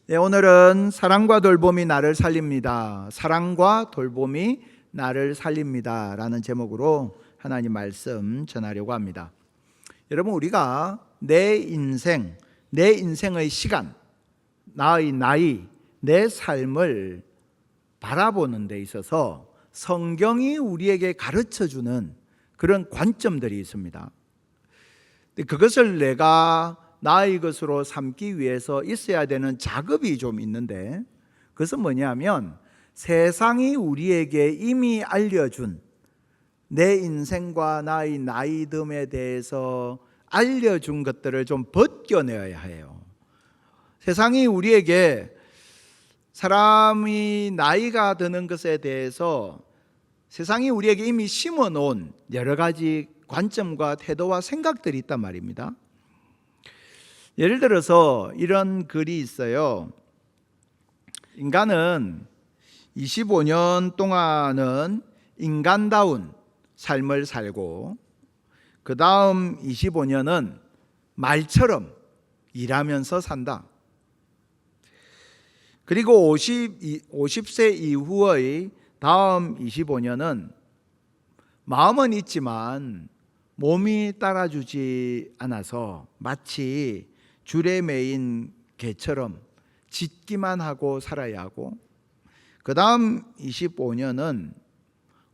네, 오늘은 사랑과 돌봄이 나를 살립니다. 사랑과 돌봄이 나를 살립니다. 라는 제목으로 하나님 말씀 전하려고 합니다. 여러분, 우리가 내 인생의 시간, 나의 나이, 내 삶을 바라보는 데 있어서 성경이 우리에게 가르쳐주는 그런 관점들이 있습니다. 그것을 내가 나의 것으로 삼기 위해서 있어야 되는 작업이 좀 있는데, 그것은 뭐냐면 세상이 우리에게 이미 알려준 내 인생과 나의 나이듦에 대해서 알려준 것들을 좀 벗겨내야 해요. 세상이 우리에게 사람이 나이가 드는 것에 대해서 세상이 우리에게 이미 심어놓은 여러 가지 관점과 태도와 생각들이 있단 말입니다. 예를 들어서 이런 글이 있어요. 인간은 25년 동안은 인간다운 삶을 살고, 그 다음 25년은 말처럼 일하면서 산다. 그리고 50세 이후의 다음 25년은 마음은 있지만 몸이 따라주지 않아서 마치 줄에 매인 개처럼 짖기만 하고 살아야 하고, 그 다음 25년은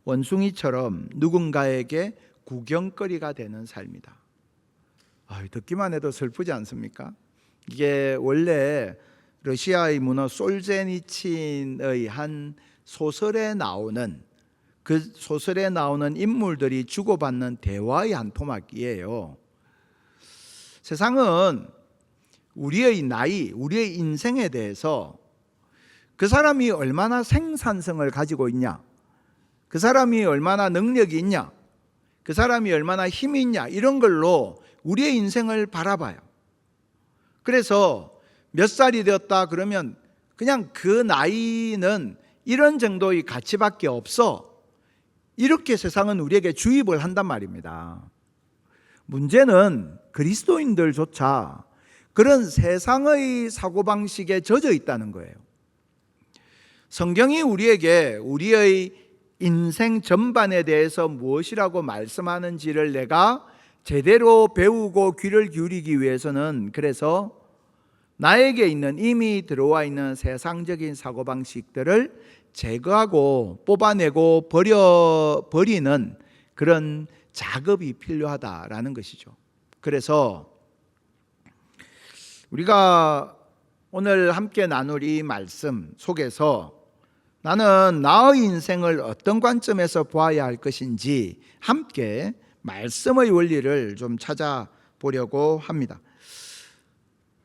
원숭이처럼 누군가에게 구경거리가 되는 삶이다. 듣기만 해도 슬프지 않습니까? 이게 원래 러시아의 문어 솔제니친의 한 소설에 나오는, 그 소설에 나오는 인물들이 주고받는 대화의 한 토막이에요. 세상은 우리의 나이, 우리의 인생에 대해서 그 사람이 얼마나 생산성을 가지고 있냐, 그 사람이 얼마나 능력이 있냐, 그 사람이 얼마나 힘이 있냐, 이런 걸로 우리의 인생을 바라봐요. 그래서 몇 살이 되었다 그러면 그냥 그 나이는 이런 정도의 가치밖에 없어, 이렇게 세상은 우리에게 주입을 한단 말입니다. 문제는 그리스도인들조차 그런 세상의 사고방식에 젖어 있다는 거예요. 성경이 우리에게 우리의 인생 전반에 대해서 무엇이라고 말씀하는지를 내가 제대로 배우고 귀를 기울이기 위해서는, 그래서 나에게 있는 이미 들어와 있는 세상적인 사고방식들을 제거하고 뽑아내고 버리는 그런 작업이 필요하다라는 것이죠. 그래서 우리가 오늘 함께 나눌 이 말씀 속에서 나는 나의 인생을 어떤 관점에서 보아야 할 것인지 함께 말씀의 원리를 좀 찾아보려고 합니다.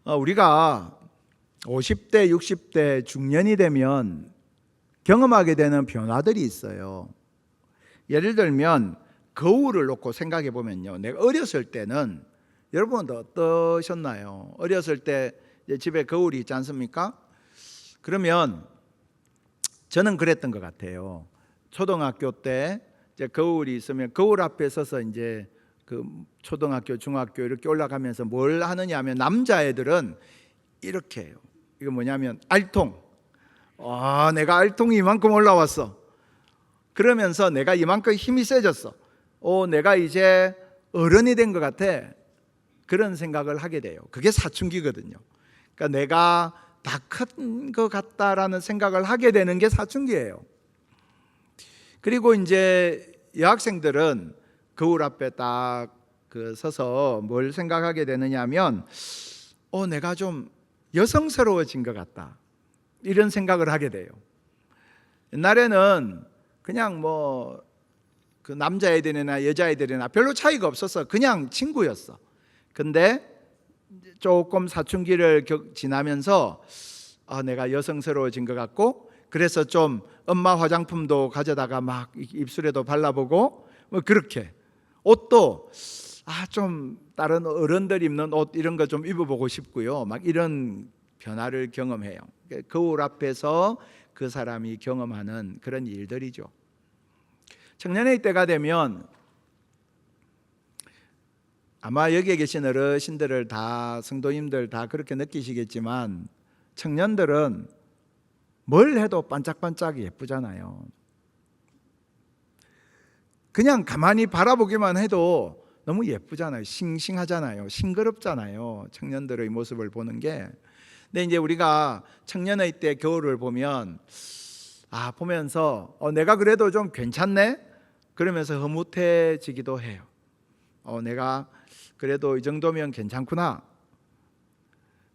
우리가 50대, 60대 중년이 되면 경험하게 되는 변화들이 있어요. 예를 들면 거울을 놓고 생각해 보면요, 내가 어렸을 때는, 여러분도 어떠셨나요? 어렸을 때 집에 거울이 있지 않습니까? 그러면 저는 그랬던 것 같아요. 초등학교 때 이제 거울이 있으면 거울 앞에 서서 이제 그 초등학교, 중학교 이렇게 올라가면서 뭘 하느냐 하면, 남자애들은 이렇게 해요. 이거 뭐냐면 알통. 내가 알통이 이만큼 올라왔어. 그러면서 내가 이만큼 힘이 세졌어. 내가 이제 어른이 된 것 같아. 그런 생각을 하게 돼요. 그게 사춘기거든요. 그러니까 내가 다 큰 것 같다라는 생각을 하게 되는 게 사춘기예요. 그리고 이제 여학생들은 거울 앞에 딱 서서 뭘 생각하게 되느냐면, 내가 좀 여성스러워진 것 같다, 이런 생각을 하게 돼요. 옛날에는 그냥 그 남자애들이나 여자애들이나 별로 차이가 없었어. 그냥 친구였어. 근데 조금 사춘기를 지나면서 내가 여성스러워진 것 같고, 그래서 좀 엄마 화장품도 가져다가 막 입술에도 발라보고, 그렇게 옷도 좀 다른 어른들 입는 옷 이런 거 좀 입어보고 싶고요, 막 이런 변화를 경험해요. 거울 앞에서 그 사람이 경험하는 그런 일들이죠. 청년의 때가 되면 아마 여기에 계신 어르신들을 다, 성도님들 다 그렇게 느끼시겠지만, 청년들은 뭘 해도 반짝반짝 예쁘잖아요. 그냥 가만히 바라보기만 해도 너무 예쁘잖아요. 싱싱하잖아요. 싱그럽잖아요. 청년들의 모습을 보는 게. 근데 이제 우리가 청년의 때 겨울을 보면 보면서 내가 그래도 좀 괜찮네? 그러면서 흐뭇해지기도 해요. 내가 그래도 이 정도면 괜찮구나.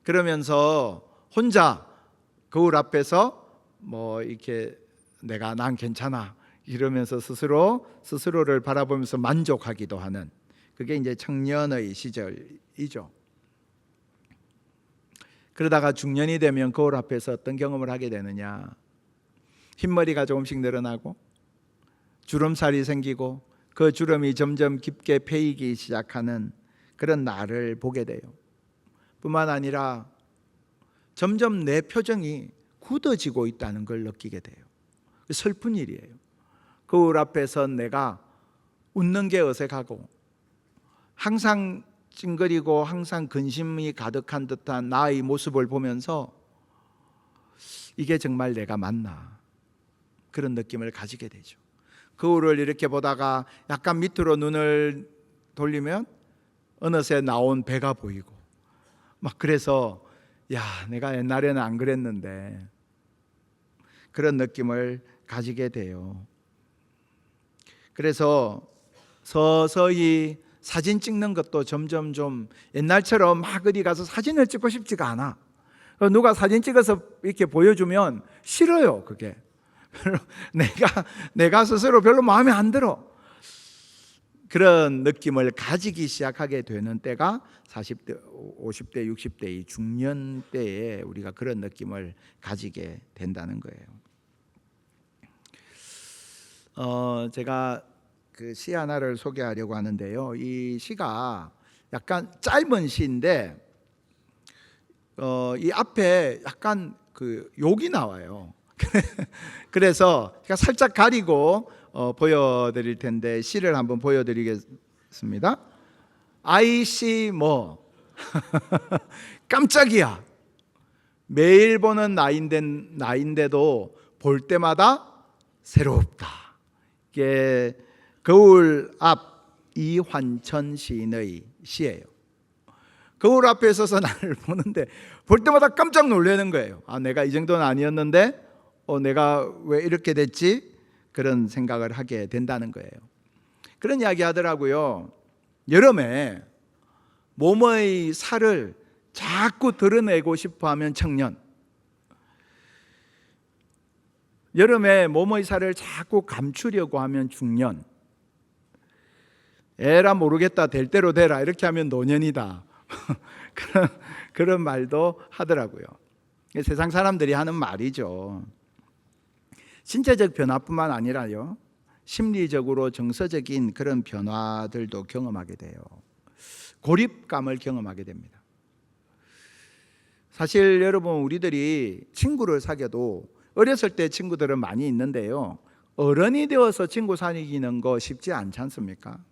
그러면서 혼자 거울 앞에서 이렇게 난 괜찮아 이러면서 스스로를 바라보면서 만족하기도 하는, 그게 이제 청년의 시절이죠. 그러다가 중년이 되면 거울 앞에서 어떤 경험을 하게 되느냐? 흰머리가 조금씩 늘어나고 주름살이 생기고 그 주름이 점점 깊게 패이기 시작하는 그런 나를 보게 돼요. 뿐만 아니라 점점 내 표정이 굳어지고 있다는 걸 느끼게 돼요. 슬픈 일이에요. 거울 앞에서 내가 웃는 게 어색하고 항상 찡그리고 항상 근심이 가득한 듯한 나의 모습을 보면서 이게 정말 내가 맞나? 그런 느낌을 가지게 되죠. 거울을 이렇게 보다가 약간 밑으로 눈을 돌리면 어느새 나온 배가 보이고 그래서 내가 옛날에는 안 그랬는데 그런 느낌을 가지게 돼요. 그래서 서서히 사진 찍는 것도 점점 좀 옛날처럼 막 어디 가서 사진을 찍고 싶지가 않아. 누가 사진 찍어서 이렇게 보여주면 싫어요. 그게 내가 스스로 별로 마음에 안 들어. 그런 느낌을 가지기 시작하게 되는 때가 40대, 50대, 60대 이 중년 때에 우리가 그런 느낌을 가지게 된다는 거예요. 제가 그 시 하나를 소개하려고 하는데요. 이 시가 약간 짧은 시인데 이 앞에 약간 그 욕이 나와요. 그래서 제가 살짝 가리고 보여드릴 텐데 시를 한번 보여드리겠습니다. 아이씨 깜짝이야. 매일 보는 나인데도 볼 때마다 새롭다. 이게 거울 앞 이환천 시인의 시예요. 거울 앞에 서서 나를 보는데 볼 때마다 깜짝 놀라는 거예요. 내가 이 정도는 아니었는데 내가 왜 이렇게 됐지? 그런 생각을 하게 된다는 거예요. 그런 이야기 하더라고요. 여름에 몸의 살을 자꾸 드러내고 싶어하면 청년, 여름에 몸의 살을 자꾸 감추려고 하면 중년, 에라 모르겠다 될 대로 되라 이렇게 하면 노년이다. 그런 말도 하더라고요. 세상 사람들이 하는 말이죠. 신체적 변화뿐만 아니라요, 심리적으로 정서적인 그런 변화들도 경험하게 돼요. 고립감을 경험하게 됩니다. 사실 여러분, 우리들이 친구를 사귀어도 어렸을 때 친구들은 많이 있는데요, 어른이 되어서 친구 사귀는 거 쉽지 않지 않습니까?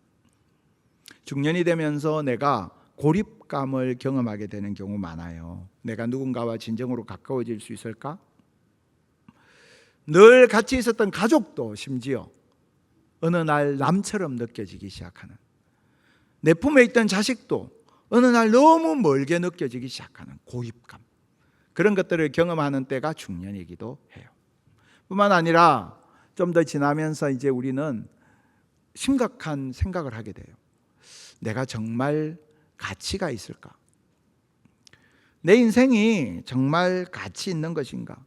중년이 되면서 내가 고립감을 경험하게 되는 경우 많아요. 내가 누군가와 진정으로 가까워질 수 있을까? 늘 같이 있었던 가족도 심지어 어느 날 남처럼 느껴지기 시작하는, 내 품에 있던 자식도 어느 날 너무 멀게 느껴지기 시작하는 고립감, 그런 것들을 경험하는 때가 중년이기도 해요. 뿐만 아니라 좀 더 지나면서 이제 우리는 심각한 생각을 하게 돼요. 내가 정말 가치가 있을까? 내 인생이 정말 가치 있는 것인가?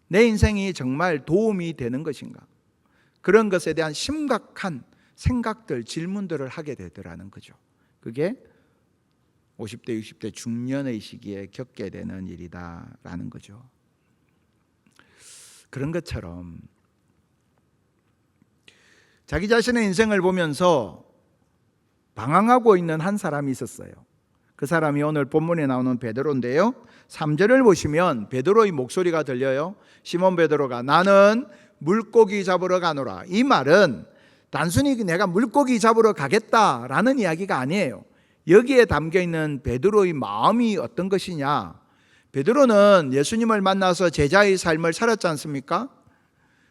내 인생이 정말 도움이 되는 것인가? 그런 것에 대한 심각한 생각들, 질문들을 하게 되더라는 거죠. 그게 50대, 60대 중년의 시기에 겪게 되는 일이다라는 거죠. 그런 것처럼 자기 자신의 인생을 보면서 방황하고 있는 한 사람이 있었어요. 그 사람이 오늘 본문에 나오는 베드로인데요, 3절을 보시면 베드로의 목소리가 들려요. 시몬 베드로가 나는 물고기 잡으러 가노라. 이 말은 단순히 내가 물고기 잡으러 가겠다라는 이야기가 아니에요. 여기에 담겨있는 베드로의 마음이 어떤 것이냐, 베드로는 예수님을 만나서 제자의 삶을 살았지 않습니까?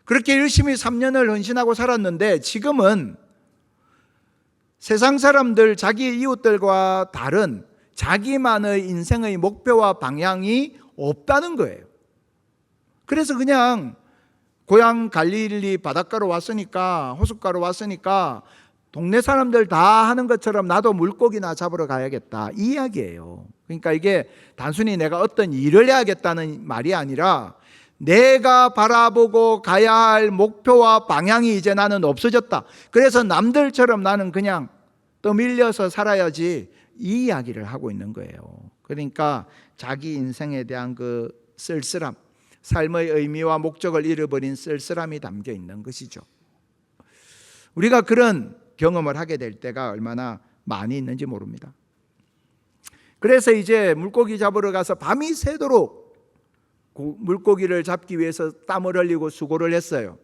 그렇게 열심히 3년을 헌신하고 살았는데 지금은 세상 사람들, 자기 이웃들과 다른 자기만의 인생의 목표와 방향이 없다는 거예요. 그래서 그냥 고향 갈릴리 바닷가로 왔으니까, 호숫가로 왔으니까 동네 사람들 다 하는 것처럼 나도 물고기나 잡으러 가야겠다, 이 이야기예요. 그러니까 이게 단순히 내가 어떤 일을 해야겠다는 말이 아니라 내가 바라보고 가야 할 목표와 방향이 이제 나는 없어졌다. 그래서 남들처럼 나는 그냥 떠밀려서 살아야지, 이 이야기를 하고 있는 거예요. 그러니까 자기 인생에 대한 그 쓸쓸함, 삶의 의미와 목적을 잃어버린 쓸쓸함이 담겨 있는 것이죠. 우리가 그런 경험을 하게 될 때가 얼마나 많이 있는지 모릅니다. 그래서 이제 물고기 잡으러 가서 밤이 새도록 물고기를 잡기 위해서 땀을 흘리고 수고를 했어요.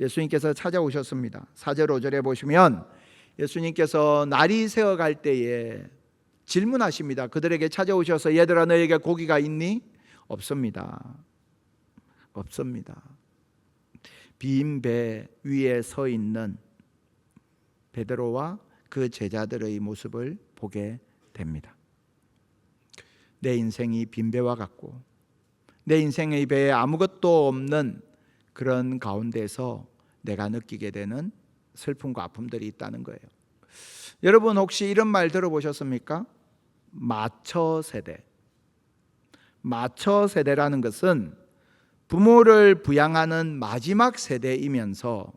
예수님께서 찾아오셨습니다. 4절 5절에 보시면 예수님께서 날이 새어갈 때에 질문하십니다. 그들에게 찾아오셔서 얘들아, 너에게 고기가 있니? 없습니다. 없습니다. 빈 배 위에 서 있는 베드로와 그 제자들의 모습을 보게 됩니다. 내 인생이 빈 배와 같고 내 인생의 배에 아무것도 없는 그런 가운데서 내가 느끼게 되는 슬픔과 아픔들이 있다는 거예요. 여러분 혹시 이런 말 들어보셨습니까? 마처 세대. 마처 세대라는 것은 부모를 부양하는 마지막 세대이면서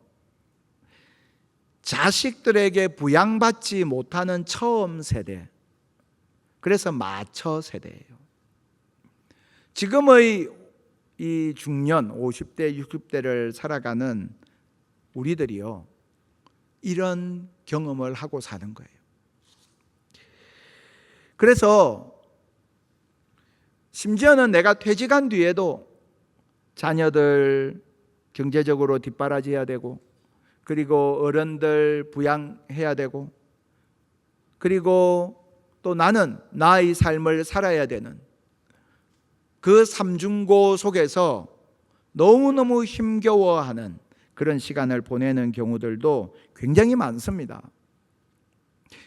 자식들에게 부양받지 못하는 처음 세대. 그래서 마처 세대예요. 지금의 이 중년 50대 60대를 살아가는 우리들이요, 이런 경험을 하고 사는 거예요. 그래서 심지어는 내가 퇴직한 뒤에도 자녀들 경제적으로 뒷바라지해야 되고, 그리고 어른들 부양해야 되고, 그리고 또 나는 나의 삶을 살아야 되는 그 삼중고 속에서 너무너무 힘겨워하는 그런 시간을 보내는 경우들도 굉장히 많습니다.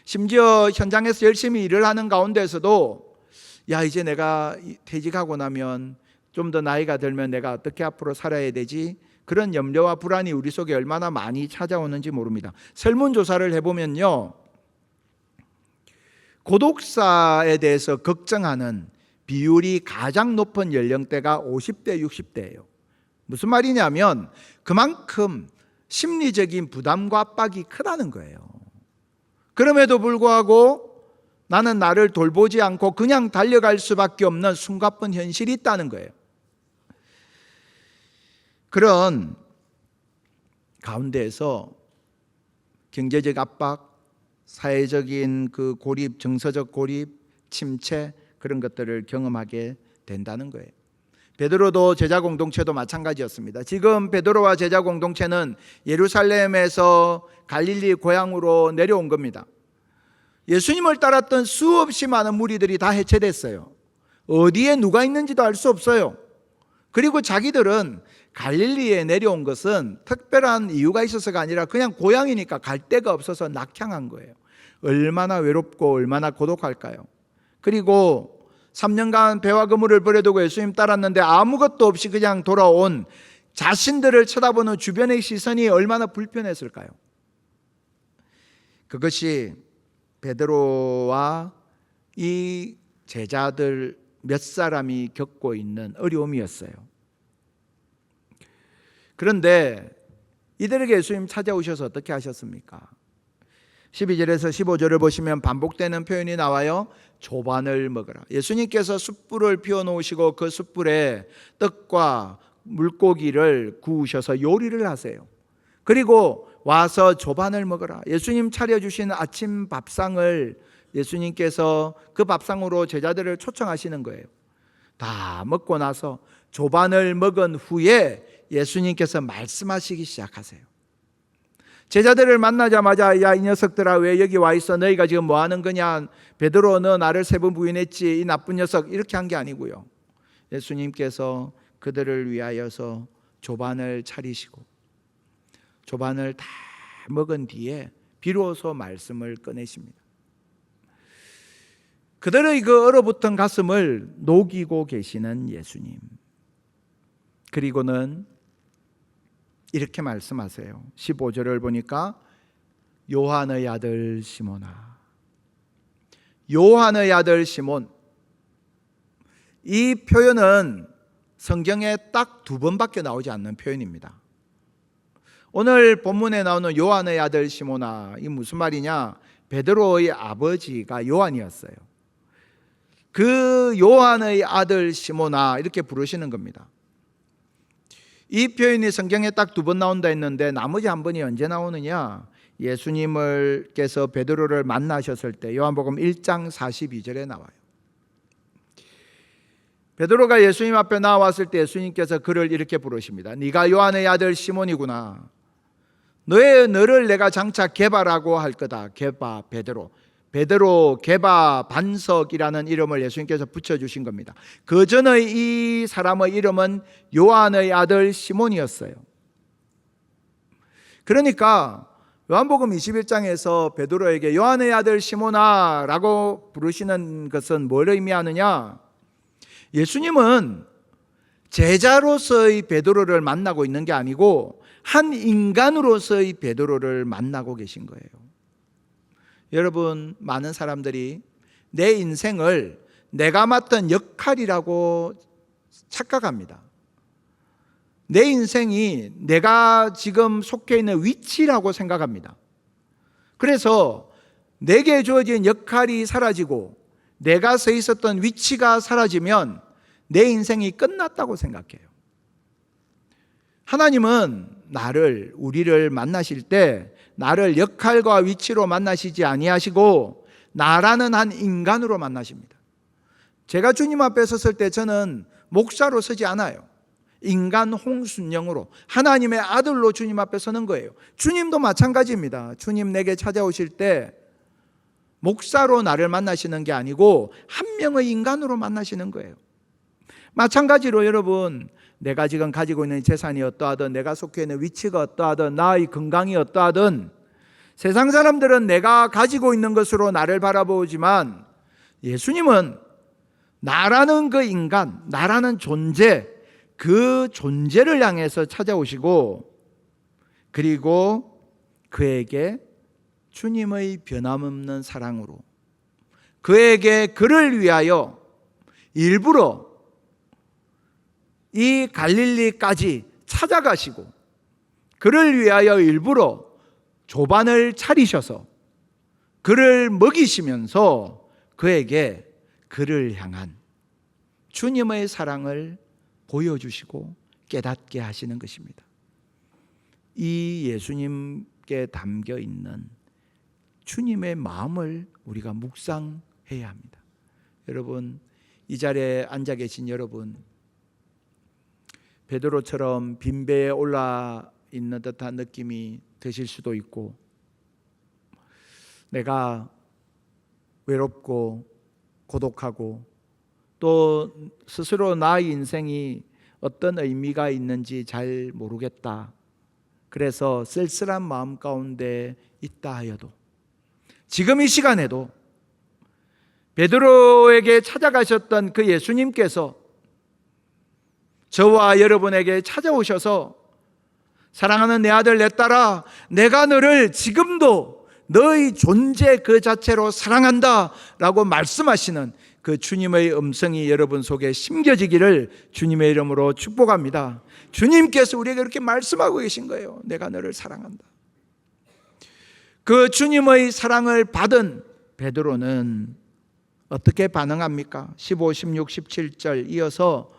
심지어 현장에서 열심히 일을 하는 가운데서도 야, 이제 내가 퇴직하고 나면 좀 더 나이가 들면 내가 어떻게 앞으로 살아야 되지? 그런 염려와 불안이 우리 속에 얼마나 많이 찾아오는지 모릅니다. 설문조사를 해보면요, 고독사에 대해서 걱정하는 비율이 가장 높은 연령대가 50대, 60대예요. 무슨 말이냐면 그만큼 심리적인 부담과 압박이 크다는 거예요. 그럼에도 불구하고 나는 나를 돌보지 않고 그냥 달려갈 수밖에 없는 숨가쁜 현실이 있다는 거예요. 그런 가운데에서 경제적 압박, 사회적인 그 고립, 정서적 고립, 침체, 그런 것들을 경험하게 된다는 거예요. 베드로도 제자 공동체도 마찬가지였습니다. 지금 베드로와 제자 공동체는 예루살렘에서 갈릴리 고향으로 내려온 겁니다. 예수님을 따랐던 수없이 많은 무리들이 다 해체됐어요. 어디에 누가 있는지도 알 수 없어요. 그리고 자기들은 갈릴리에 내려온 것은 특별한 이유가 있어서가 아니라 그냥 고향이니까 갈 데가 없어서 낙향한 거예요. 얼마나 외롭고 얼마나 고독할까요? 그리고 3년간 배와 그물을 버려두고 예수님 따랐는데 아무것도 없이 그냥 돌아온 자신들을 쳐다보는 주변의 시선이 얼마나 불편했을까요? 그것이 베드로와 이 제자들 몇 사람이 겪고 있는 어려움이었어요. 그런데 이들에게 예수님 찾아오셔서 어떻게 하셨습니까? 12절에서 15절을 보시면 반복되는 표현이 나와요. 조반을 먹으라. 예수님께서 숯불을 피워놓으시고 그 숯불에 떡과 물고기를 구우셔서 요리를 하세요. 그리고 와서 조반을 먹으라. 예수님 차려주신 아침 밥상을 예수님께서 그 밥상으로 제자들을 초청하시는 거예요. 다 먹고 나서 조반을 먹은 후에 예수님께서 말씀하시기 시작하세요. 제자들을 만나자마자 야, 이 녀석들아, 왜 여기 와 있어? 너희가 지금 뭐 하는 거냐? 베드로, 너 나를 3번 부인했지, 이 나쁜 녀석, 이렇게 한 게 아니고요. 예수님께서 그들을 위하여서 조반을 차리시고 조반을 다 먹은 뒤에 비로소 말씀을 꺼내십니다. 그들의 그 얼어붙은 가슴을 녹이고 계시는 예수님. 그리고는 이렇게 말씀하세요. 15절을 보니까 요한의 아들 시몬아. 요한의 아들 시몬. 이 표현은 성경에 딱 2번밖에 나오지 않는 표현입니다. 오늘 본문에 나오는 요한의 아들 시몬아, 이 무슨 말이냐? 베드로의 아버지가 요한이었어요. 그 요한의 아들 시몬아 이렇게 부르시는 겁니다. 이 표현이 성경에 딱 2번 나온다 했는데 나머지 한 번이 언제 나오느냐? 예수님께서 베드로를 만나셨을 때 요한복음 1장 42절에 나와요. 베드로가 예수님 앞에 나왔을 때 예수님께서 그를 이렇게 부르십니다. 네가 요한의 아들 시몬이구나. 너를 내가 장차 게바라고 할 거다. 게바, 베드로. 베드로, 게바, 반석이라는 이름을 예수님께서 붙여주신 겁니다. 그 전의 이 사람의 이름은 요한의 아들 시몬이었어요. 그러니까 요한복음 21장에서 베드로에게 요한의 아들 시몬아 라고 부르시는 것은 뭘 의미하느냐? 예수님은 제자로서의 베드로를 만나고 있는 게 아니고 한 인간으로서의 베드로를 만나고 계신 거예요. 여러분, 많은 사람들이 내 인생을 내가 맡은 역할이라고 착각합니다. 내 인생이 내가 지금 속해 있는 위치라고 생각합니다. 그래서 내게 주어진 역할이 사라지고 내가 서 있었던 위치가 사라지면 내 인생이 끝났다고 생각해요. 하나님은 우리를 만나실 때 나를 역할과 위치로 만나시지 아니하시고 나라는 한 인간으로 만나십니다. 제가 주님 앞에 섰을 때 저는 목사로 서지 않아요. 인간 홍순영으로 하나님의 아들로 주님 앞에 서는 거예요. 주님도 마찬가지입니다. 주님 내게 찾아오실 때 목사로 나를 만나시는 게 아니고 한 명의 인간으로 만나시는 거예요. 마찬가지로 여러분, 내가 지금 가지고 있는 재산이 어떠하든 내가 속해 있는 위치가 어떠하든 나의 건강이 어떠하든 세상 사람들은 내가 가지고 있는 것으로 나를 바라보지만 예수님은 나라는 그 인간, 나라는 존재, 그 존재를 향해서 찾아오시고 그리고 그에게 주님의 변함없는 사랑으로 그를 위하여 일부러 이 갈릴리까지 찾아가시고 그를 위하여 일부러 조반을 차리셔서 그를 먹이시면서 그에게 그를 향한 주님의 사랑을 보여주시고 깨닫게 하시는 것입니다. 이 예수님께 담겨 있는 주님의 마음을 우리가 묵상해야 합니다. 여러분, 이 자리에 앉아 계신 여러분, 베드로처럼 빈배에 올라 있는 듯한 느낌이 드실 수도 있고 내가 외롭고 고독하고 또 스스로 나의 인생이 어떤 의미가 있는지 잘 모르겠다. 그래서 쓸쓸한 마음 가운데 있다 하여도 지금 이 시간에도 베드로에게 찾아가셨던 그 예수님께서 저와 여러분에게 찾아오셔서 사랑하는 내 아들 내 딸아, 내가 너를 지금도 너의 존재 그 자체로 사랑한다 라고 말씀하시는 그 주님의 음성이 여러분 속에 심겨지기를 주님의 이름으로 축복합니다. 주님께서 우리에게 이렇게 말씀하고 계신 거예요. 내가 너를 사랑한다. 그 주님의 사랑을 받은 베드로는 어떻게 반응합니까? 15, 16, 17절 이어서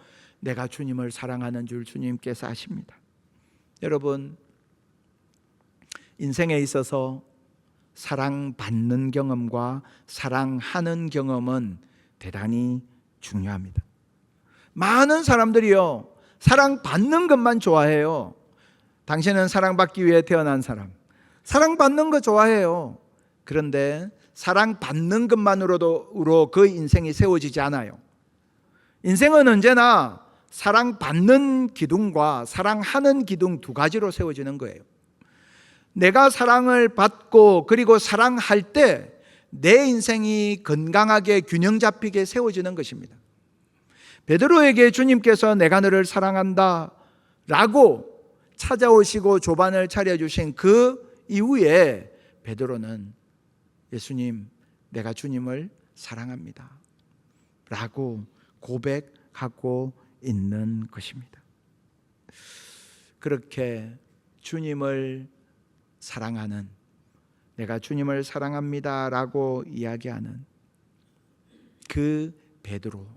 내가 주님을 사랑하는 줄 주님께서 아십니다. 여러분, 인생에 있어서 사랑받는 경험과 사랑하는 경험은 대단히 중요합니다. 많은 사람들이요, 사랑받는 것만 좋아해요. 당신은 사랑받기 위해 태어난 사람, 사랑받는 거 좋아해요. 그런데 사랑받는 것만으로도 그 인생이 세워지지 않아요. 인생은 언제나 사랑받는 기둥과 사랑하는 기둥 두 가지로 세워지는 거예요. 내가 사랑을 받고 그리고 사랑할 때 내 인생이 건강하게 균형 잡히게 세워지는 것입니다. 베드로에게 주님께서 내가 너를 사랑한다 라고 찾아오시고 조반을 차려주신 그 이후에 베드로는 예수님, 내가 주님을 사랑합니다 라고 고백하고 있는 것입니다. 그렇게 주님을 사랑하는, 내가 주님을 사랑합니다 라고 이야기하는 그 베드로.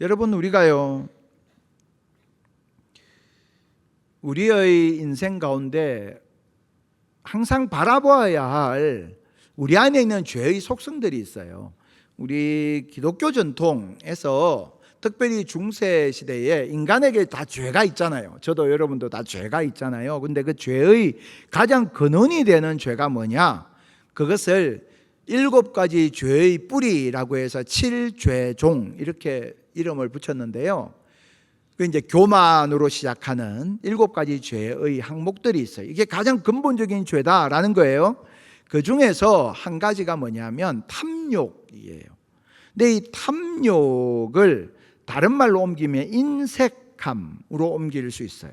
여러분, 우리가요, 우리의 인생 가운데 항상 바라보아야 할 우리 안에 있는 죄의 속성들이 있어요. 우리 기독교 전통에서 특별히 중세 시대에 인간에게 다 죄가 있잖아요. 저도 여러분도 다 죄가 있잖아요. 근데 그 죄의 가장 근원이 되는 죄가 뭐냐? 그것을 7가지 죄의 뿌리라고 해서 7죄종 이렇게 이름을 붙였는데요. 그 이제 교만으로 시작하는 7가지 죄의 항목들이 있어요. 이게 가장 근본적인 죄다라는 거예요. 그 중에서 한 가지가 뭐냐면 탐욕이에요. 근데 이 탐욕을 다른 말로 옮기면 인색함으로 옮길 수 있어요.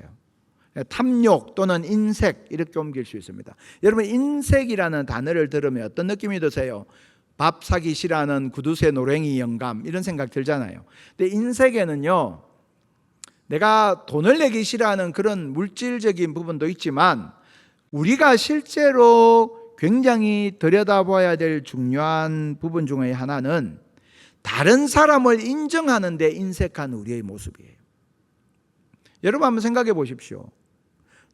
탐욕 또는 인색 이렇게 옮길 수 있습니다. 여러분, 인색이라는 단어를 들으면 어떤 느낌이 드세요? 밥 사기 싫어하는 구두쇠 노랭이 영감 이런 생각 들잖아요. 근데 인색에는요, 내가 돈을 내기 싫어하는 그런 물질적인 부분도 있지만 우리가 실제로 굉장히 들여다봐야 될 중요한 부분 중에 하나는 다른 사람을 인정하는 데 인색한 우리의 모습이에요. 여러분 한번 생각해 보십시오.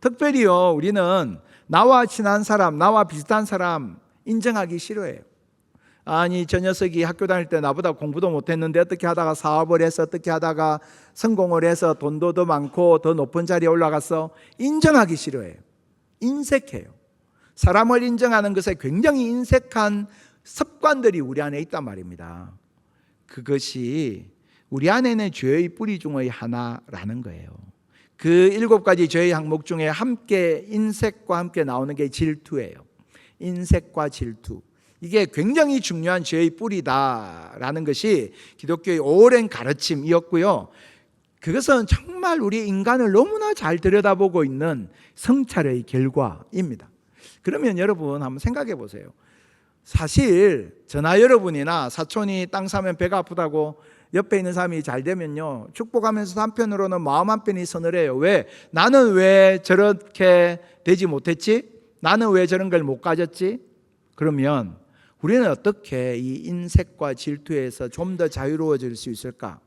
특별히요, 우리는 나와 친한 사람, 나와 비슷한 사람 인정하기 싫어해요. 아니, 저 녀석이 학교 다닐 때 나보다 공부도 못했는데 어떻게 하다가 사업을 해서 어떻게 하다가 성공을 해서 돈도 더 많고 더 높은 자리에 올라갔어. 인정하기 싫어해요. 인색해요. 사람을 인정하는 것에 굉장히 인색한 습관들이 우리 안에 있단 말입니다. 그것이 우리 안에는 죄의 뿌리 중의 하나라는 거예요. 그 7가지 죄의 항목 중에 함께 인색과 함께 나오는 게 질투예요. 인색과 질투. 이게 굉장히 중요한 죄의 뿌리다라는 것이 기독교의 오랜 가르침이었고요. 그것은 정말 우리 인간을 너무나 잘 들여다보고 있는 성찰의 결과입니다. 그러면 여러분 한번 생각해 보세요. 사실 저나 여러분이나 사촌이 땅 사면 배가 아프다고 옆에 있는 사람이 잘 되면요, 축복하면서 한편으로는 마음 한편이 서늘해요. 왜? 나는 왜 저렇게 되지 못했지? 나는 왜 저런 걸 못 가졌지? 그러면 우리는 어떻게 이 인색과 질투에서 좀 더 자유로워질 수 있을까?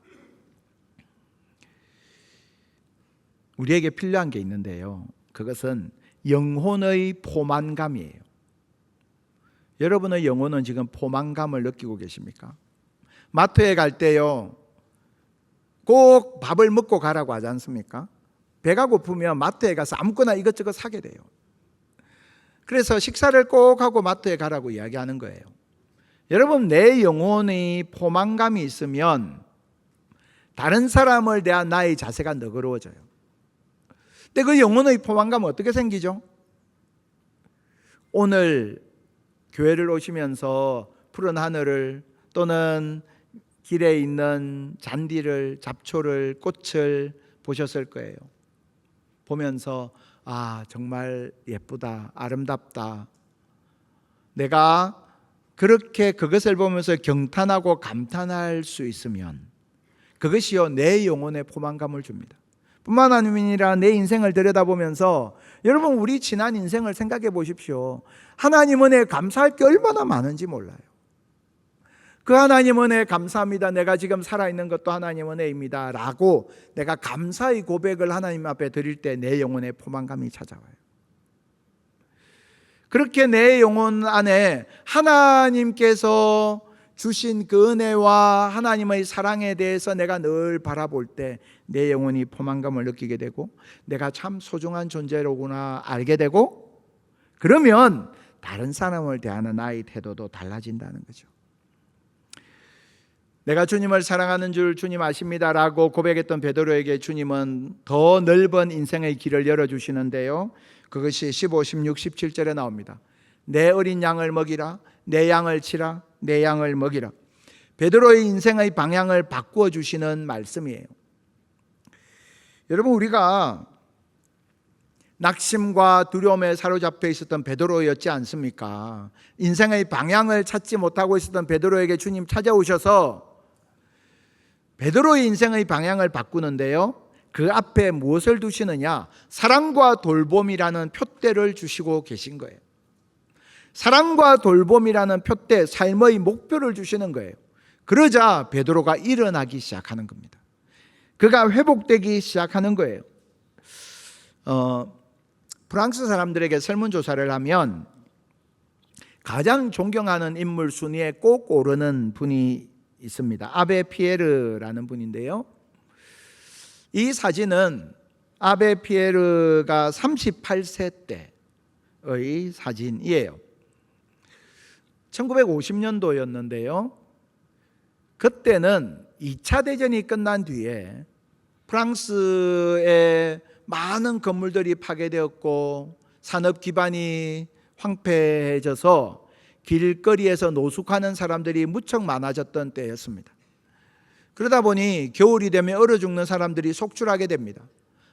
우리에게 필요한 게 있는데요, 그것은 영혼의 포만감이에요. 여러분의 영혼은 지금 포만감을 느끼고 계십니까? 마트에 갈 때요, 꼭 밥을 먹고 가라고 하지 않습니까? 배가 고프면 마트에 가서 아무거나 이것저것 사게 돼요. 그래서 식사를 꼭 하고 마트에 가라고 이야기하는 거예요. 여러분, 내 영혼의 포만감이 있으면 다른 사람을 대한 나의 자세가 너그러워져요. 근데 그 영혼의 포만감은 어떻게 생기죠? 오늘 교회를 오시면서 푸른 하늘을 또는 길에 있는 잔디를, 잡초를, 꽃을 보셨을 거예요. 보면서 아, 정말 예쁘다, 아름답다. 내가 그렇게 그것을 보면서 경탄하고 감탄할 수 있으면 그것이요, 내 영혼에 포만감을 줍니다. 뿐만 아니라 내 인생을 들여다보면서 여러분, 우리 지난 인생을 생각해 보십시오. 하나님 은혜에 감사할 게 얼마나 많은지 몰라요. 그 하나님 은혜에 감사합니다, 내가 지금 살아있는 것도 하나님 은혜입니다 라고 내가 감사의 고백을 하나님 앞에 드릴 때 내 영혼에 포만감이 찾아와요. 그렇게 내 영혼 안에 하나님께서 주신 그 은혜와 하나님의 사랑에 대해서 내가 늘 바라볼 때 내 영혼이 포만감을 느끼게 되고 내가 참 소중한 존재로구나 알게 되고, 그러면 다른 사람을 대하는 나의 태도도 달라진다는 거죠. 내가 주님을 사랑하는 줄 주님 아십니다라고 고백했던 베드로에게 주님은 더 넓은 인생의 길을 열어주시는데요, 그것이 15, 16, 17절에 나옵니다. 내 어린 양을 먹이라, 내 양을 치라, 내 양을 먹이라. 베드로의 인생의 방향을 바꾸어 주시는 말씀이에요. 여러분, 우리가 낙심과 두려움에 사로잡혀 있었던 베드로였지 않습니까? 인생의 방향을 찾지 못하고 있었던 베드로에게 주님 찾아오셔서 베드로의 인생의 방향을 바꾸는데요, 그 앞에 무엇을 두시느냐? 사랑과 돌봄이라는 표대를 주시고 계신 거예요. 사랑과 돌봄이라는 표대, 삶의 목표를 주시는 거예요. 그러자 베드로가 일어나기 시작하는 겁니다. 그가 회복되기 시작하는 거예요. 프랑스 사람들에게 설문조사를 하면 가장 존경하는 인물 순위에 꼭 오르는 분이 있습니다. 아베 피에르라는 분인데요, 이 사진은 아베 피에르가 38세 때의 사진이에요. 1950년도였는데요 그때는 2차 대전이 끝난 뒤에 프랑스의 많은 건물들이 파괴되었고 산업 기반이 황폐해져서 길거리에서 노숙하는 사람들이 무척 많아졌던 때였습니다. 그러다 보니 겨울이 되면 얼어 죽는 사람들이 속출하게 됩니다.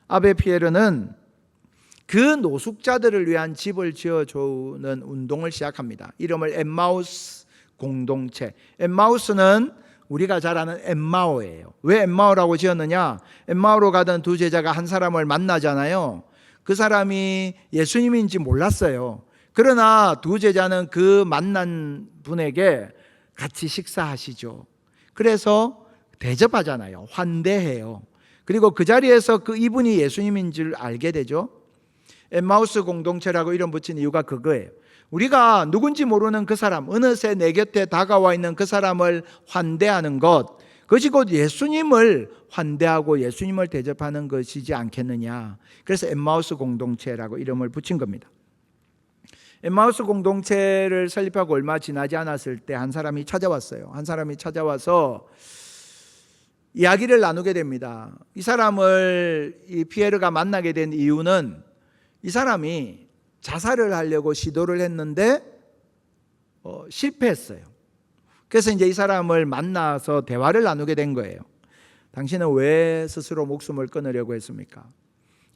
아베 피에르는 그 노숙자들을 위한 집을 지어주는 운동을 시작합니다. 이름을 엠마우스 공동체. 엠마우스는 우리가 잘 아는 엠마오예요. 왜 엠마오라고 지었느냐? 엠마오로 가던 두 제자가 한 사람을 만나잖아요. 그 사람이 예수님인지 몰랐어요. 그러나 두 제자는 그 만난 분에게 같이 식사하시죠. 그래서 대접하잖아요. 환대해요. 그리고 그 자리에서 그 이분이 예수님인 줄 알게 되죠. 엠마우스 공동체라고 이름 붙인 이유가 그거예요. 우리가 누군지 모르는 그 사람, 어느새 내 곁에 다가와 있는 그 사람을 환대하는 것, 그것이 곧 예수님을 환대하고 예수님을 대접하는 것이지 않겠느냐. 그래서 엠마우스 공동체라고 이름을 붙인 겁니다. 엠마우스 공동체를 설립하고 얼마 지나지 않았을 때 한 사람이 찾아왔어요. 한 사람이 찾아와서 이야기를 나누게 됩니다. 이 사람을 이 피에르가 만나게 된 이유는 이 사람이 자살을 하려고 시도를 했는데 실패했어요. 그래서 이제 이 사람을 만나서 대화를 나누게 된 거예요. 당신은 왜 스스로 목숨을 끊으려고 했습니까?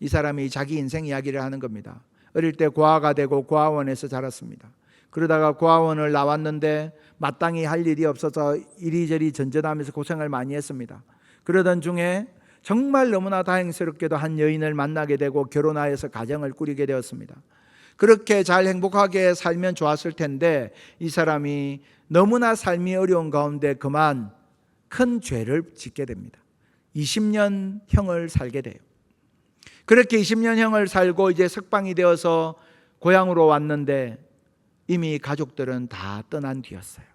이 사람이 자기 인생 이야기를 하는 겁니다. 어릴 때 고아가 되고 고아원에서 자랐습니다. 그러다가 고아원을 나왔는데 마땅히 할 일이 없어서 이리저리 전전하면서 고생을 많이 했습니다. 그러던 중에 정말 너무나 다행스럽게도 한 여인을 만나게 되고 결혼하여서 가정을 꾸리게 되었습니다. 그렇게 잘 행복하게 살면 좋았을 텐데 이 사람이 너무나 삶이 어려운 가운데 그만 큰 죄를 짓게 됩니다. 20년형을 살게 돼요. 그렇게 20년형을 살고 이제 석방이 되어서 고향으로 왔는데 이미 가족들은 다 떠난 뒤였어요.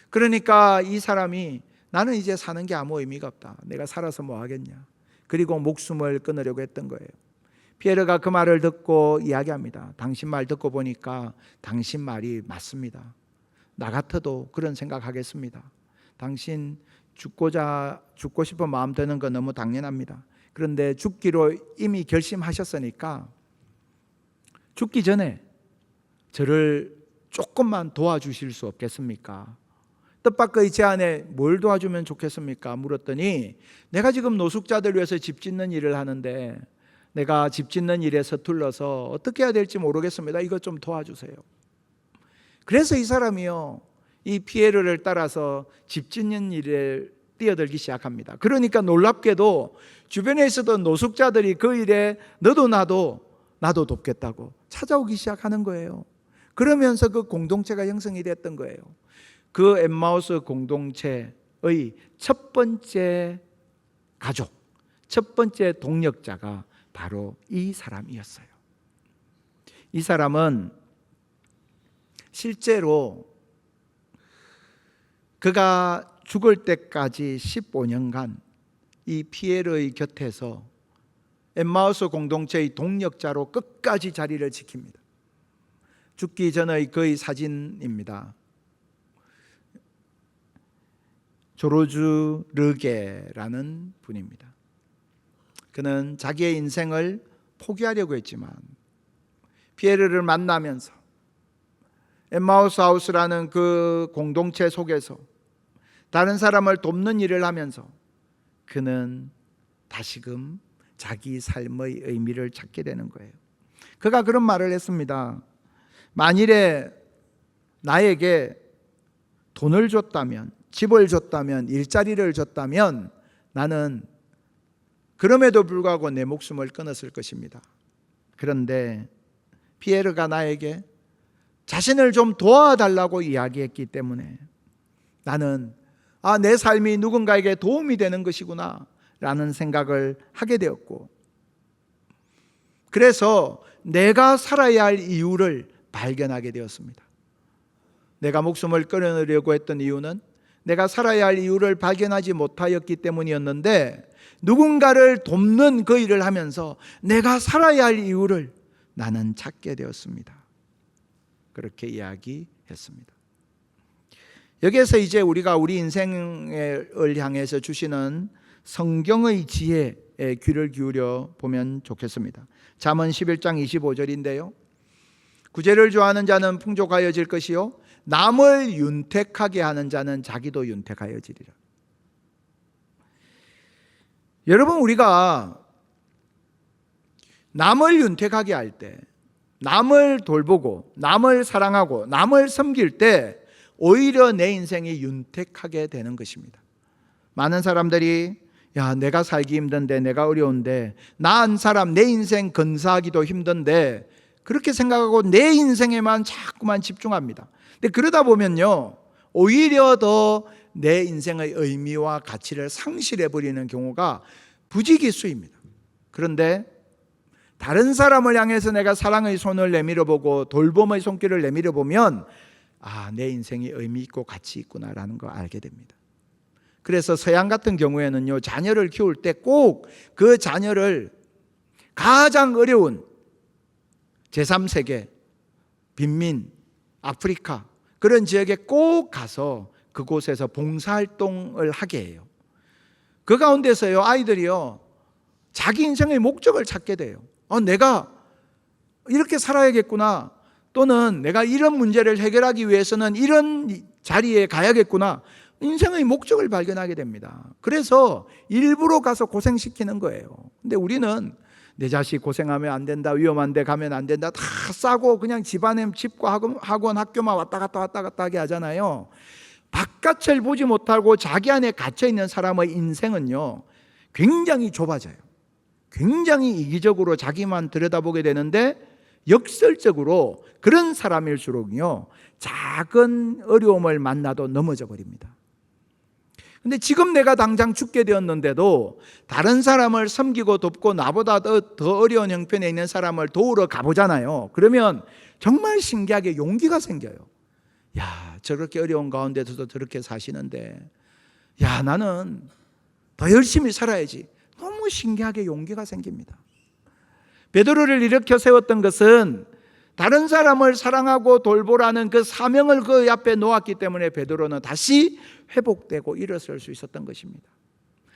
그러니까 이 사람이 나는 이제 사는 게 아무 의미가 없다. 내가 살아서 뭐 하겠냐. 그리고 목숨을 끊으려고 했던 거예요. 피에르가 그 말을 듣고 이야기합니다. 당신 말 듣고 보니까 당신 말이 맞습니다. 나 같아도 그런 생각하겠습니다. 당신 죽고 싶은 마음 드는 건 너무 당연합니다. 그런데 죽기로 이미 결심하셨으니까 죽기 전에 저를 조금만 도와주실 수 없겠습니까? 뜻밖의 제안에 뭘 도와주면 좋겠습니까? 물었더니 내가 지금 노숙자들 위해서 집 짓는 일을 하는데 내가 집 짓는 일에 서툴러서 어떻게 해야 될지 모르겠습니다. 이것 좀 도와주세요. 그래서 이 사람이요, 이 피에르를 따라서 집 짓는 일에 뛰어들기 시작합니다. 그러니까 놀랍게도 주변에 있었던 노숙자들이 그 일에 너도 나도 돕겠다고 찾아오기 시작하는 거예요. 그러면서 그 공동체가 형성이 됐던 거예요. 그 엠마우스 공동체의 첫 번째 가족, 첫 번째 동력자가 바로 이 사람이었어요. 이 사람은 실제로 그가 죽을 때까지 15년간 이 피에르의 곁에서 엠마우스 공동체의 동력자로 끝까지 자리를 지킵니다. 죽기 전의 그의 사진입니다. 조르주 르게라는 분입니다. 그는 자기의 인생을 포기하려고 했지만 피에르를 만나면서 엠마우스 하우스라는 그 공동체 속에서 다른 사람을 돕는 일을 하면서 그는 다시금 자기 삶의 의미를 찾게 되는 거예요. 그가 그런 말을 했습니다. 만일에 나에게 돈을 줬다면, 집을 줬다면, 일자리를 줬다면 나는 그럼에도 불구하고 내 목숨을 끊었을 것입니다. 그런데 피에르가 나에게 자신을 좀 도와달라고 이야기했기 때문에 나는 내 삶이 누군가에게 도움이 되는 것이구나 라는 생각을 하게 되었고, 그래서 내가 살아야 할 이유를 발견하게 되었습니다. 내가 목숨을 끊으려고 했던 이유는 내가 살아야 할 이유를 발견하지 못하였기 때문이었는데, 누군가를 돕는 그 일을 하면서 내가 살아야 할 이유를 나는 찾게 되었습니다. 그렇게 이야기했습니다. 여기에서 이제 우리가 우리 인생을 향해서 주시는 성경의 지혜에 귀를 기울여 보면 좋겠습니다. 잠언 11장 25절인데요. 구제를 좋아하는 자는 풍족하여질 것이요 남을 윤택하게 하는 자는 자기도 윤택하여지리라. 여러분, 우리가 남을 윤택하게 할 때, 남을 돌보고 남을 사랑하고 남을 섬길 때 오히려 내 인생이 윤택하게 되는 것입니다. 많은 사람들이 내가 살기 힘든데, 내가 어려운데, 나 한 사람 내 인생 건사하기도 힘든데 그렇게 생각하고 내 인생에만 자꾸만 집중합니다. 근데 그러다 보면요, 오히려 더 내 인생의 의미와 가치를 상실해버리는 경우가 부지기수입니다. 그런데 다른 사람을 향해서 내가 사랑의 손을 내밀어 보고 돌봄의 손길을 내밀어 보면 내 인생이 의미 있고 가치 있구나라는 거 알게 됩니다. 그래서 서양 같은 경우에는요, 자녀를 키울 때 꼭 그 자녀를 가장 어려운 제3세계, 빈민, 아프리카 그런 지역에 꼭 가서 그곳에서 봉사활동을 하게 해요. 그 가운데서요, 아이들이요, 자기 인생의 목적을 찾게 돼요. 내가 이렇게 살아야겠구나, 또는 내가 이런 문제를 해결하기 위해서는 이런 자리에 가야겠구나, 인생의 목적을 발견하게 됩니다. 그래서 일부러 가서 고생시키는 거예요. 근데 우리는 내 자식 고생하면 안 된다, 위험한 데 가면 안 된다, 다 싸고 그냥 집안에 집과 학원, 학교만 왔다 갔다 하게 하잖아요. 바깥을 보지 못하고 자기 안에 갇혀있는 사람의 인생은요, 굉장히 좁아져요. 굉장히 이기적으로 자기만 들여다보게 되는데, 역설적으로 그런 사람일수록요, 작은 어려움을 만나도 넘어져 버립니다. 근데 지금 내가 당장 죽게 되었는데도 다른 사람을 섬기고 돕고 나보다 더 어려운 형편에 있는 사람을 도우러 가보잖아요. 그러면 정말 신기하게 용기가 생겨요. 저렇게 어려운 가운데서도 저렇게 사시는데 나는 더 열심히 살아야지. 너무 신기하게 용기가 생깁니다. 베드로를 일으켜 세웠던 것은 다른 사람을 사랑하고 돌보라는 그 사명을 그 앞에 놓았기 때문에 베드로는 다시 회복되고 일어설 수 있었던 것입니다.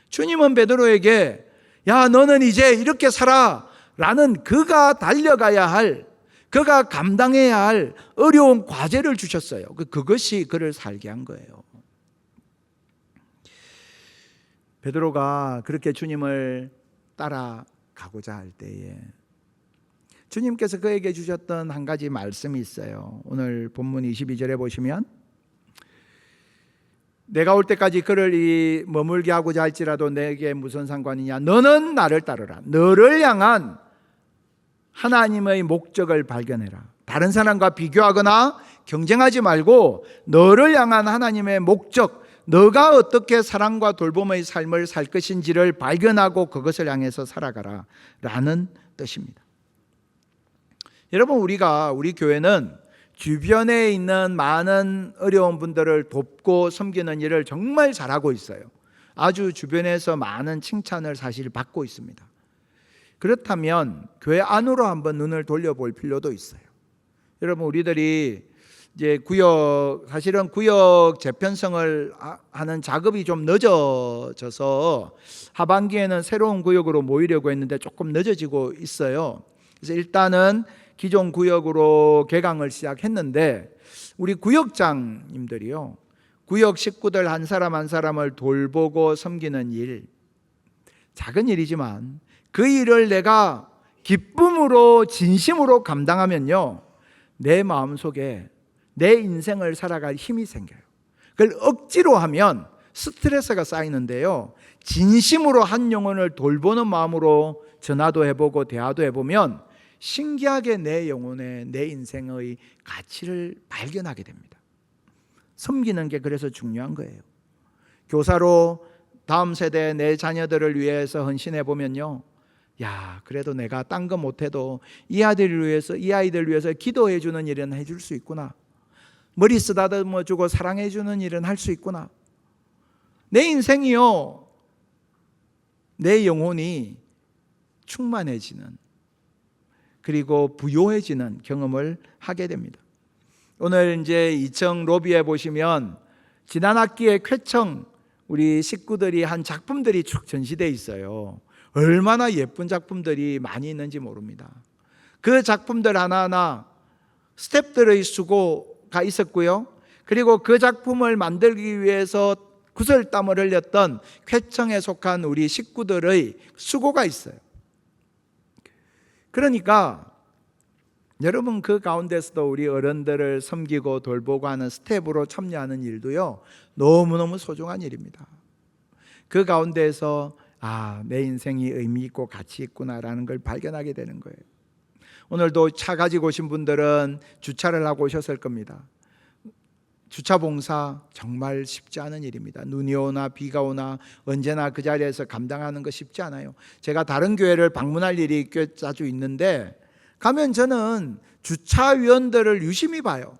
주님은 베드로에게 너는 이제 이렇게 살아 라는 그가 달려가야 할, 그가 감당해야 할 어려운 과제를 주셨어요. 그것이 그를 살게 한 거예요. 베드로가 그렇게 주님을 따라가고자 할 때에 주님께서 그에게 주셨던 한 가지 말씀이 있어요. 오늘 본문 22절에 보시면, 내가 올 때까지 그를 머물게 하고자 할지라도 내게 무슨 상관이냐, 너는 나를 따르라. 너를 향한 하나님의 목적을 발견해라. 다른 사람과 비교하거나 경쟁하지 말고 너를 향한 하나님의 목적, 너가 어떻게 사랑과 돌봄의 삶을 살 것인지를 발견하고 그것을 향해서 살아가라 라는 뜻입니다. 여러분, 우리 교회는 주변에 있는 많은 어려운 분들을 돕고 섬기는 일을 정말 잘하고 있어요. 아주 주변에서 많은 칭찬을 사실 받고 있습니다. 그렇다면 교회 안으로 한번 눈을 돌려볼 필요도 있어요. 여러분, 우리들이 이제 사실은 구역 재편성을 하는 작업이 좀 늦어져서 하반기에는 새로운 구역으로 모이려고 했는데 조금 늦어지고 있어요. 그래서 일단은 기존 구역으로 개강을 시작했는데 우리 구역장님들이요, 구역 식구들 한 사람 한 사람을 돌보고 섬기는 일, 작은 일이지만 그 일을 내가 기쁨으로 진심으로 감당하면요, 내 마음속에 내 인생을 살아갈 힘이 생겨요. 그걸 억지로 하면 스트레스가 쌓이는데요, 진심으로 한 영혼을 돌보는 마음으로 전화도 해보고 대화도 해보면 신기하게 내 영혼의, 내 인생의 가치를 발견하게 됩니다. 섬기는 게 그래서 중요한 거예요. 교사로 다음 세대 내 자녀들을 위해서 헌신해 보면요, 야, 그래도 내가 딴 거 못해도 이 아이들을 위해서 기도해 주는 일은 해줄 수 있구나. 머리 쓰다듬어 주고 사랑해 주는 일은 할 수 있구나. 내 인생이요, 내 영혼이 충만해지는, 그리고 부요해지는 경험을 하게 됩니다. 오늘 이제 2층 로비에 보시면 지난 학기에 쾌청 우리 식구들이 한 작품들이 쭉 전시되어 있어요. 얼마나 예쁜 작품들이 많이 있는지 모릅니다. 그 작품들 하나하나 스태프들의 수고가 있었고요, 그리고 그 작품을 만들기 위해서 구슬땀을 흘렸던 쾌청에 속한 우리 식구들의 수고가 있어요. 그러니까 여러분, 그 가운데서도 우리 어른들을 섬기고 돌보고 하는 스텝으로 참여하는 일도요, 너무너무 소중한 일입니다. 그 가운데에서 내 인생이 의미 있고 가치 있구나라는 걸 발견하게 되는 거예요. 오늘도 차 가지고 오신 분들은 주차를 하고 오셨을 겁니다. 주차 봉사 정말 쉽지 않은 일입니다. 눈이 오나 비가 오나 언제나 그 자리에서 감당하는 거 쉽지 않아요. 제가 다른 교회를 방문할 일이 꽤 자주 있는데 가면 저는 주차위원들을 유심히 봐요.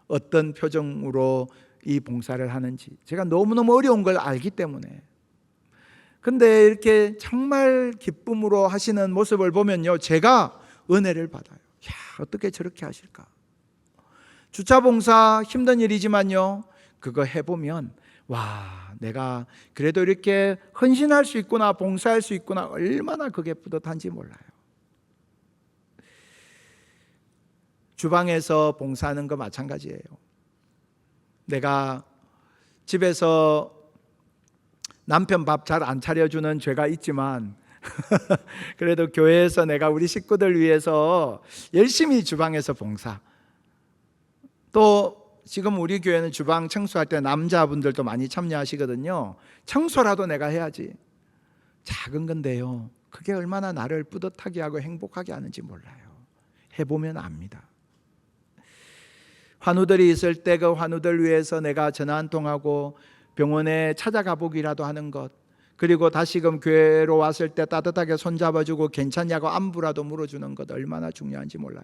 어떤 표정으로 이 봉사를 하는지. 제가 너무너무 어려운 걸 알기 때문에. 근데 이렇게 정말 기쁨으로 하시는 모습을 보면요, 제가 은혜를 받아요. 야, 어떻게 저렇게 하실까? 주차 봉사 힘든 일이지만요, 그거 해보면 와, 내가 그래도 이렇게 헌신할 수 있구나, 봉사할 수 있구나, 얼마나 그게 뿌듯한지 몰라요. 주방에서 봉사하는 거 마찬가지예요. 내가 집에서 남편 밥 잘 안 차려주는 죄가 있지만 그래도 교회에서 내가 우리 식구들 위해서 열심히 주방에서 봉사, 또 지금 우리 교회는 주방 청소할 때 남자분들도 많이 참여하시거든요. 청소라도 내가 해야지. 작은 건데요, 그게 얼마나 나를 뿌듯하게 하고 행복하게 하는지 몰라요. 해보면 압니다. 환우들이 있을 때 그 환우들 위해서 내가 전화 한 통하고 병원에 찾아가 보기라도 하는 것, 그리고 다시금 교회로 왔을 때 따뜻하게 손잡아주고 괜찮냐고 안부라도 물어주는 것, 얼마나 중요한지 몰라요.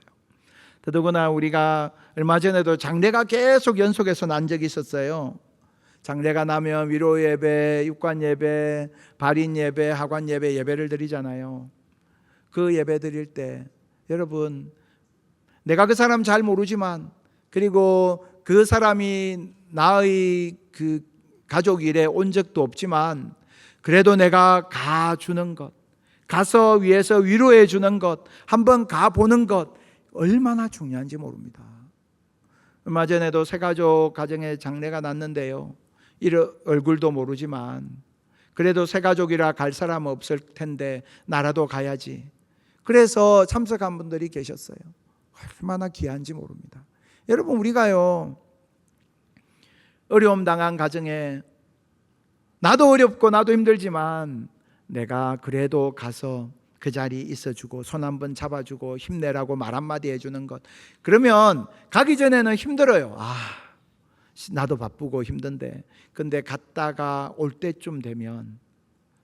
더더구나 우리가 얼마 전에도 장례가 계속 연속해서 난 적이 있었어요. 장례가 나면 위로 예배, 육관 예배, 발인 예배, 하관 예배, 예배를 드리잖아요. 그 예배 드릴 때 여러분, 내가 그 사람 잘 모르지만, 그리고 그 사람이 나의 그 가족 일에 온 적도 없지만, 그래도 내가 가주는 것, 가서 위에서 위로해 주는 것, 한번 가보는 것, 얼마나 중요한지 모릅니다. 얼마 전에도 새가족 가정에 장례가 났는데요, 얼굴도 모르지만 그래도 새가족이라 갈 사람 없을 텐데 나라도 가야지. 그래서 참석한 분들이 계셨어요. 얼마나 귀한지 모릅니다. 여러분, 우리가요, 어려움 당한 가정에 나도 어렵고 나도 힘들지만 내가 그래도 가서 그 자리에 있어주고 손 한번 잡아주고 힘내라고 말 한마디 해주는 것, 그러면 가기 전에는 힘들어요. 나도 바쁘고 힘든데, 근데 갔다가 올 때쯤 되면,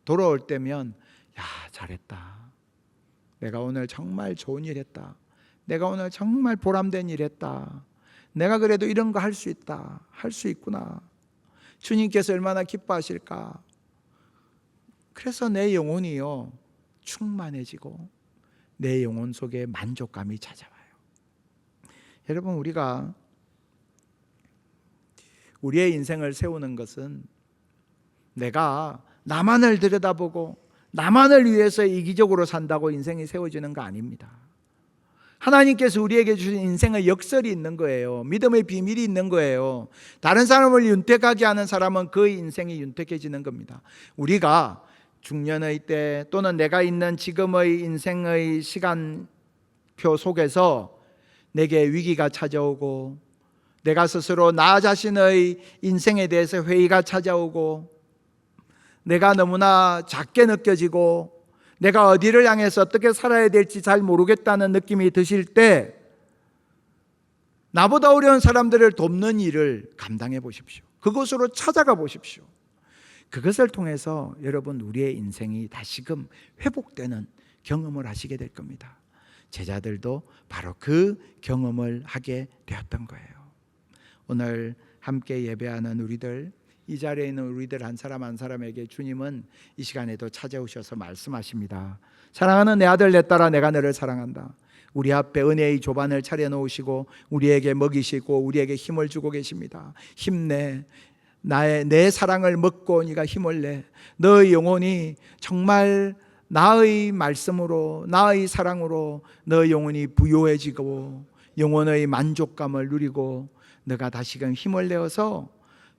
돌아올 때면, 야, 잘했다, 내가 오늘 정말 좋은 일 했다, 내가 오늘 정말 보람된 일 했다, 내가 그래도 이런 거 할 수 있다, 할 수 있구나, 주님께서 얼마나 기뻐하실까. 그래서 내 영혼이요, 충만해지고 내 영혼 속에 만족감이 찾아와요. 여러분, 우리가 우리의 인생을 세우는 것은 내가 나만을 들여다보고 나만을 위해서 이기적으로 산다고 인생이 세워지는 거 아닙니다. 하나님께서 우리에게 주신 인생의 역설이 있는 거예요. 믿음의 비밀이 있는 거예요. 다른 사람을 윤택하게 하는 사람은 그 인생이 윤택해지는 겁니다. 우리가 중년의 때 또는 내가 있는 지금의 인생의 시간표 속에서 내게 위기가 찾아오고 내가 스스로 나 자신의 인생에 대해서 회의가 찾아오고 내가 너무나 작게 느껴지고 내가 어디를 향해서 어떻게 살아야 될지 잘 모르겠다는 느낌이 드실 때 나보다 어려운 사람들을 돕는 일을 감당해 보십시오. 그곳으로 찾아가 보십시오. 그것을 통해서 여러분 우리의 인생이 다시금 회복되는 경험을 하시게 될 겁니다. 제자들도 바로 그 경험을 하게 되었던 거예요. 오늘 함께 예배하는 우리들, 이 자리에 있는 우리들 한 사람 한 사람에게 주님은 이 시간에도 찾아오셔서 말씀하십니다. 사랑하는 내 아들 내 딸아, 내가 너를 사랑한다. 우리 앞에 은혜의 조반을 차려놓으시고 우리에게 먹이시고 우리에게 힘을 주고 계십니다. 힘내. 내 사랑을 먹고 네가 힘을 내. 너의 영혼이 정말 나의 말씀으로 나의 사랑으로 너의 영혼이 부요해지고 영혼의 만족감을 누리고 너가 다시금 힘을 내어서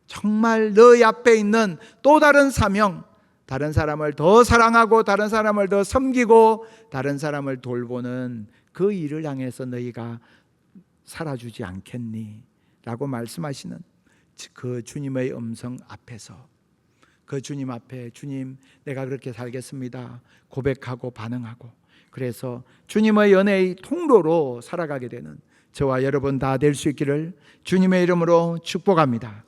정말 너희 앞에 있는 또 다른 사명, 다른 사람을 더 사랑하고 다른 사람을 더 섬기고 다른 사람을 돌보는 그 일을 향해서 너희가 살아주지 않겠니? 라고 말씀하시는 그 주님의 음성 앞에서 그 주님 앞에 주님 내가 그렇게 살겠습니다 고백하고 반응하고 그래서 주님의 연애의 통로로 살아가게 되는 저와 여러분 다 될 수 있기를 주님의 이름으로 축복합니다.